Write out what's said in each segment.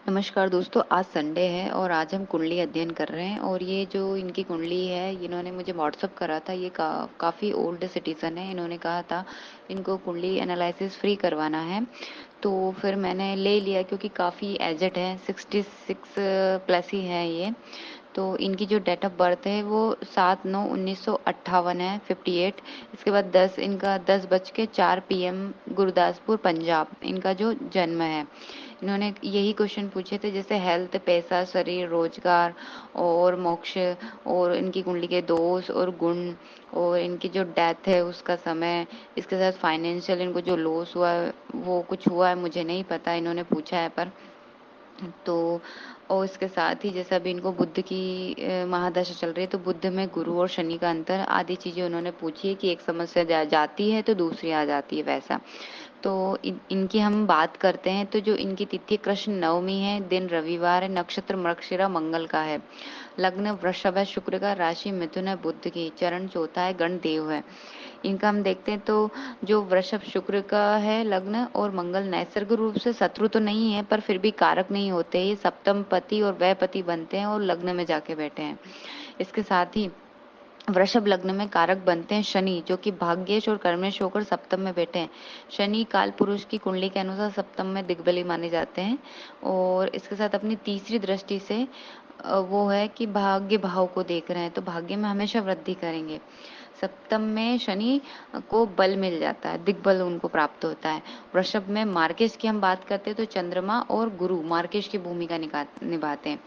नमस्कार दोस्तों, आज संडे है और आज हम कुंडली अध्ययन कर रहे हैं और ये जो इनकी कुंडली है, इन्होंने मुझे व्हाट्सअप करा था। ये काफ़ी ओल्ड सिटीज़न है। इन्होंने कहा था इनको कुंडली एनालिसिस फ्री करवाना है, तो फिर मैंने ले लिया क्योंकि काफ़ी एजेड है, 66 प्लस ही है ये। तो इनकी जो डेट ऑफ बर्थ है वो 7/9/1958 है, 58। इसके बाद 10 बज के 4 PM गुरदासपुर पंजाब इनका जो जन्म है। इन्होंने यही क्वेश्चन पूछे थे, जैसे हेल्थ, पैसा, शरीर, रोजगार और मोक्ष, और इनकी कुंडली के दोष और गुण, और इनकी जो डेथ है उसका समय। इसके साथ फाइनेंशियल इनको जो लॉस हुआ है वो कुछ हुआ है, मुझे नहीं पता, इन्होंने पूछा है पर। तो और इसके साथ ही जैसे अभी इनको बुध की महादशा चल रही है, तो बुध में गुरु और शनि का अंतर आदि चीजें उन्होंने पूछी है कि एक समस्या जाती है तो दूसरी आ जाती है, वैसा। तो इनकी हम बात करते हैं, तो जो इनकी तिथि कृष्ण नवमी है, दिन रविवार है, नक्षत्र मृगशिरा मंगल का है, लग्न वृषभ है शुक्र का, राशि मिथुन है बुध की, चरण चौथा है, गण देव है। इनका हम देखते हैं तो जो वृषभ शुक्र का है लग्न, और मंगल नैसर्गिक रूप से शत्रु तो नहीं है पर फिर भी कारक नहीं होते, ये सप्तम पति और व्यय पति बनते हैं और लग्न में जाके बैठे हैं। इसके साथ ही वृषभ लग्न में कारक बनते हैं शनि, जो कि भाग्येश और कर्मेश होकर सप्तम में बैठे हैं। शनि काल पुरुष की कुंडली के अनुसार सप्तम में दिग्बली माने जाते हैं। और इसके साथ अपनी तीसरी दृष्टि से वो है कि भाग्य भाव को देख रहे हैं, तो भाग्य में हमेशा वृद्धि करेंगे। सप्तम में शनि को बल मिल जाता है, दिग्बल उनको प्राप्त होता है। वृषभ में मार्केश की हम बात करते हैं तो चंद्रमा और गुरु मार्केश की भूमिका निभाते हैं।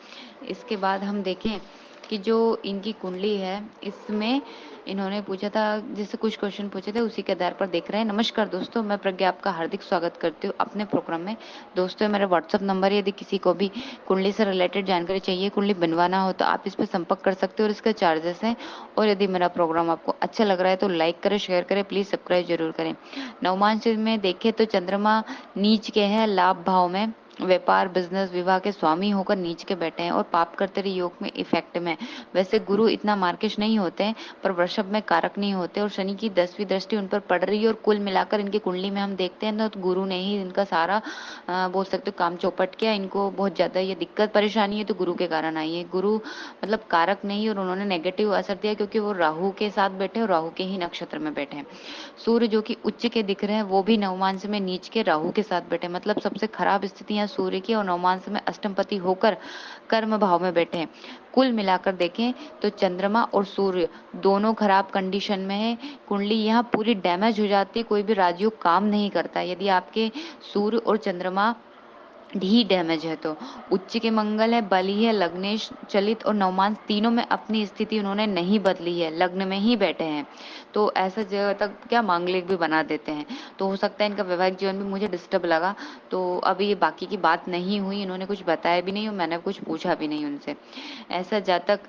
इसके बाद हम देखें कि जो इनकी कुंडली है, इसमें इन्होंने पूछा था, जैसे कुछ क्वेश्चन पूछे थे उसी के आधार पर देख रहे हैं। नमस्कार दोस्तों, मैं प्रज्ञा आपका हार्दिक स्वागत करती हूँ अपने प्रोग्राम में। दोस्तों, मेरा व्हाट्सअप नंबर है, यदि किसी को भी कुंडली से रिलेटेड जानकारी चाहिए, कुंडली बनवाना हो, तो आप इस पर संपर्क कर सकते हो और इसके चार्जेस हैं। और यदि मेरा प्रोग्राम आपको अच्छा लग रहा है तो लाइक करें, शेयर करें, प्लीज सब्सक्राइब जरूर करें। नवमांश में देखें तो चंद्रमा नीच के हैं, लाभ भाव में, व्यापार बिजनेस विवाह के स्वामी होकर नीच के बैठे हैं और पाप कर्तरी योग में इफेक्ट में। वैसे गुरु इतना मार्केश नहीं होते हैं पर वृषभ में कारक नहीं होते, और शनि की 10वीं दृष्टि उन पर पड़ रही है, और कुल मिलाकर इनकी कुंडली में हम देखते हैं ना, तो गुरु ने ही इनका सारा बोल सकते हो काम चौपट किया। इनको बहुत ज्यादा ये दिक्कत परेशानी है तो गुरु के कारण आई है। गुरु मतलब कारक नहीं, और उन्होंने नेगेटिव असर दिया क्योंकि वो राहु के साथ बैठे और राहु के ही नक्षत्र में बैठे हैं। सूर्य जो कि उच्च के दिख रहे हैं, वो भी नवमांश में नीच के राहु के साथ बैठे, मतलब सबसे खराब स्थितियां सूर्य की, और नवमांश में अष्टमपति होकर कर्म भाव में बैठे हैं। कुल मिलाकर देखें तो चंद्रमा और सूर्य दोनों खराब कंडीशन में है। कुंडली यहाँ पूरी डैमेज हो जाती है, कोई भी राजयोग काम नहीं करता यदि आपके सूर्य और चंद्रमा ही डैमेज है तो। उच्च के मंगल है, बली है, लग्नेश चलित और नवमांश तीनों में अपनी स्थिति उन्होंने नहीं बदली है, लग्न में ही बैठे हैं। तो ऐसा जगह तक क्या मांगलिक भी बना देते हैं। तो हो सकता है इनका वैवाहिक जीवन भी मुझे डिस्टर्ब लगा। तो अभी ये बाकी की बात नहीं हुई, इन्होंने कुछ बताया भी नहीं और मैंने कुछ पूछा भी नहीं उनसे। ऐसा जातक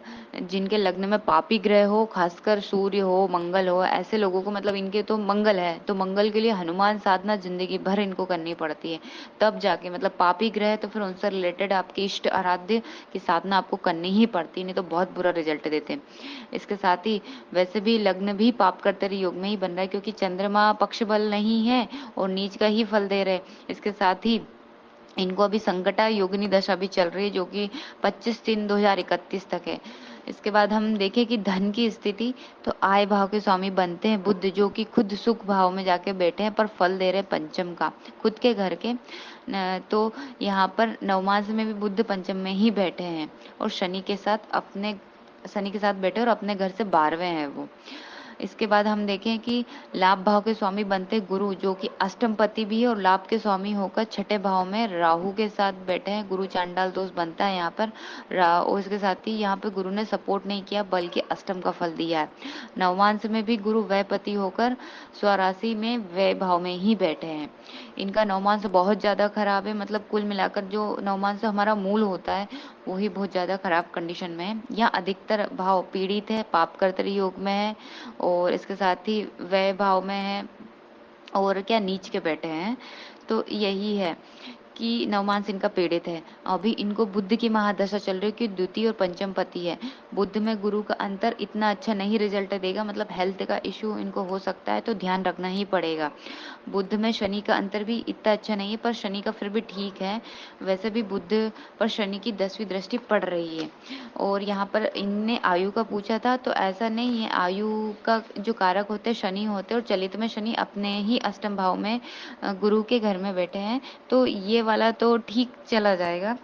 जिनके लग्न में पापी ग्रह हो, खासकर सूर्य हो, मंगल हो, ऐसे लोगों को, मतलब इनके तो मंगल है, तो मंगल के लिए हनुमान साधना जिंदगी भर इनको करनी पड़ती है, तब जाके, मतलब पापी ग्रह है तो फिर उनसे रिलेटेड आपके इष्ट आराध्य की साधना आपको करनी ही पड़ती है, नहीं तो बहुत बुरा रिजल्ट देते हैं। इसके साथ ही वैसे भी लग्न भी पाप कर्तरी योग में ही बन रहा है क्योंकि चंद्रमा पक्ष बल नहीं है और नीच का ही फल दे रहे। इसके साथ ही इनको अभी संकटा योगिनी दशा भी चल रही है जो कि 25/3/2031 तक है। इसके बाद हम देखें कि धन की स्थिति, तो आय भाव के स्वामी बनते हैं बुध, जो कि खुद सुख भाव में जाके बैठे हैं पर फल दे रहे हैं पंचम का, खुद के घर के। तो यहाँ पर नवमास में भी बुध पंचम में ही बैठे हैं और शनि के साथ बैठे और अपने घर से 12वें हैं वो। इसके बाद हम देखें कि लाभ भाव के स्वामी बनते गुरु, जो कि अष्टमपति भी है और लाभ के स्वामी होकर छठे भाव में राहु के साथ बैठे हैं। गुरु चांडाल दोष बनता है यहाँ पर। और इसके साथ ही यहाँ पे गुरु ने सपोर्ट नहीं किया बल्कि अष्टम का फल दिया है। नवमांश में भी गुरु व्ययपति होकर स्वराशि में व्यय भाव में ही बैठे हैं। इनका नवमांश बहुत ज्यादा खराब है, मतलब कुल मिलाकर जो नवमांश हमारा मूल होता है वो ही बहुत ज्यादा खराब कंडीशन में है। यहाँ अधिकतर भाव पीड़ित है, पाप कर्तरी योग में है और इसके साथ ही व्यय भाव में है और क्या नीच के बैठे हैं। तो यही है कि नवमांस इनका पीड़ित है। अभी इनको बुध की महादशा चल रही है कि द्वितीय और पंचम पति है। बुध में गुरु का अंतर इतना अच्छा नहीं रिजल्ट देगा, मतलब हेल्थ का इश्यू इनको हो सकता है, तो ध्यान रखना ही पड़ेगा। बुध में शनि का अंतर भी इतना अच्छा नहीं है, पर शनि का फिर भी ठीक है। वैसे भी बुध पर शनि की 10वीं दृष्टि पड़ रही है। और यहाँ पर इनने आयु का पूछा था, तो ऐसा नहीं है। आयु का जो कारक होते हैं शनि होते हैं, और चलित में शनि अपने ही अष्टम भाव में गुरु के घर में बैठे हैं, तो ये वाला तो ठीक चला जाएगा।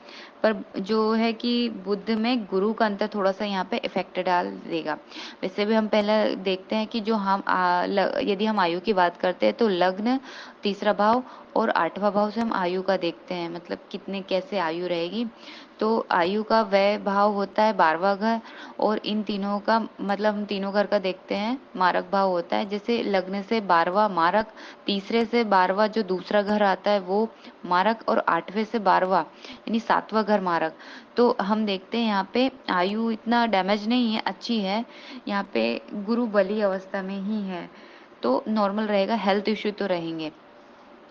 पर जो है कि बुध में गुरु का अंतर थोड़ा सा यहाँ पे इफेक्ट डाल देगा। वैसे भी हम पहले देखते हैं कि जो हम यदि हम आयु की बात करते हैं तो लग्न, तीसरा भाव और 8वां भाव से हम आयु का देखते हैं, मतलब कितने कैसे आयु रहेगी। तो आयु का व्यय भाव होता है 12वां घर, और इन तीनों का मतलब हम तीनों घर का देखते हैं। मारक भाव होता है, जैसे लग्न से 12वां मारक, तीसरे से 12वां जो दूसरा घर आता है वो मारक, और 8वें से 12वां यानी 7वां घर मारक। तो हम देखते हैं यहाँ पे आयु इतना डैमेज नहीं है, अच्छी है। यहाँ पे गुरु बली अवस्था में ही है, तो नॉर्मल रहेगा। हेल्थ इश्यू तो रहेंगे।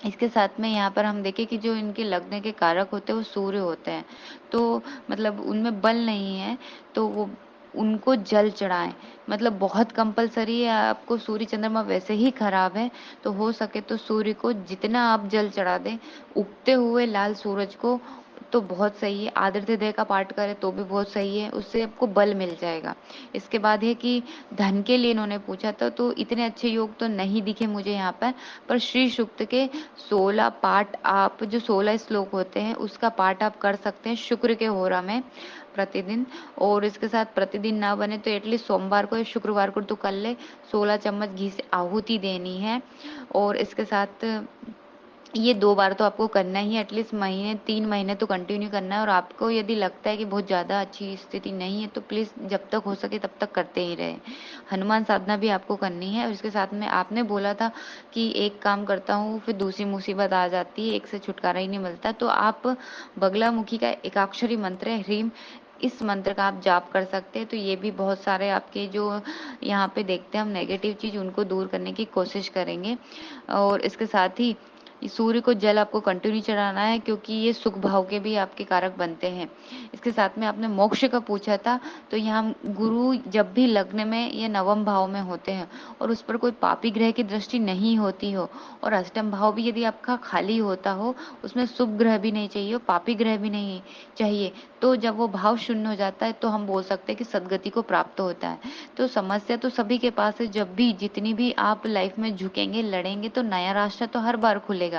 इसके साथ में यहाँ पर हम देखें कि जो इनके लग्न के कारक होते हैं वो सूर्य होते हैं, तो मतलब उनमें बल नहीं है, तो वो उनको जल चढ़ाएं। मतलब बहुत कंपलसरी है, आपको सूर्य चंद्रमा वैसे ही खराब है, तो हो सके तो सूर्य को जितना आप जल चढ़ा दें, उगते हुए लाल सूरज को, तो बहुत सही है। आदित्य हृदय का पाठ करें तो भी बहुत सही है, उससे आपको बल मिल जाएगा। इसके बाद है कि धन के लिए इन्होंने पूछा था, तो इतने अच्छे योग तो नहीं दिखे मुझे यहाँ पर श्री सूक्त के 16 पाठ, आप जो 16 श्लोक होते हैं उसका पाठ आप कर सकते हैं शुक्र के होरा में प्रतिदिन। और इसके साथ प्रतिदिन ना बने तो एटलीस्ट सोमवार को या शुक्रवार को तो कर ले। 16 चम्मच घी से आहुति देनी है, और इसके साथ ये 2 बार तो आपको करना ही है, एटलीस्ट महीने 3 महीने तो कंटिन्यू करना है। और आपको यदि लगता है कि बहुत ज़्यादा अच्छी स्थिति नहीं है तो प्लीज़ जब तक हो सके तब तक करते ही रहे। हनुमान साधना भी आपको करनी है। और इसके साथ में आपने बोला था कि एक काम करता हूँ फिर दूसरी मुसीबत आ जाती है, एक से छुटकारा ही नहीं मिलता, तो आप बगलामुखी का एकाक्षरी मंत्र है ह्रीम, इस मंत्र का आप जाप कर सकते हैं। तो ये भी बहुत सारे आपके जो यहाँ पे देखते हैं हम नेगेटिव चीज़ उनको दूर करने की कोशिश करेंगे। और इसके साथ ही सूर्य को जल आपको कंटिन्यू चढ़ाना है, क्योंकि ये सुख भाव के भी आपके कारक बनते हैं। इसके साथ में आपने मोक्ष का पूछा था, तो यहाँ गुरु जब भी लग्न में या नवम भाव में होते हैं और उस पर कोई पापी ग्रह की दृष्टि नहीं होती हो, और अष्टम भाव भी यदि आपका खाली होता हो, उसमें शुभ ग्रह भी नहीं चाहिए, पापी ग्रह भी नहीं चाहिए, तो जब वो भाव शून्य हो जाता है तो हम बोल सकते हैं कि सदगति को प्राप्त होता है। तो समस्या तो सभी के पास है, जब भी जितनी भी आप लाइफ में झुकेंगे, लड़ेंगे, तो नया रास्ता तो हर बार खुलेगा।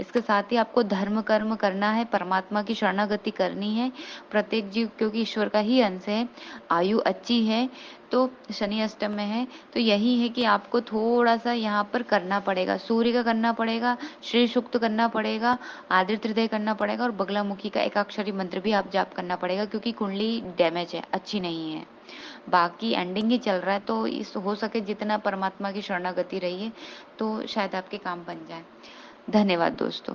इसके साथ ही आपको धर्म कर्म करना है, परमात्मा की शरणागति करनी है। प्रत्येक जीव क्योंकि ईश्वर का ही अंश है। आयु अच्छी है, तो शनि अष्टम में है, तो यही है कि आपको थोड़ा सा यहाँ पर करना पड़ेगा। सूर्य का करना पड़ेगा, श्री सूक्त करना पड़ेगा, आदित्य हृदय करना पड़ेगा, और बगलामुखी का एकाक्षरी मंत्र भी आप जाप करना पड़ेगा, क्योंकि कुंडली डैमेज है, अच्छी नहीं है। बाकी एंडिंग ही चल रहा है, तो इस हो सके जितना परमात्मा की शरणागति रहिए, तो शायद आपके काम बन जाए। धन्यवाद दोस्तों।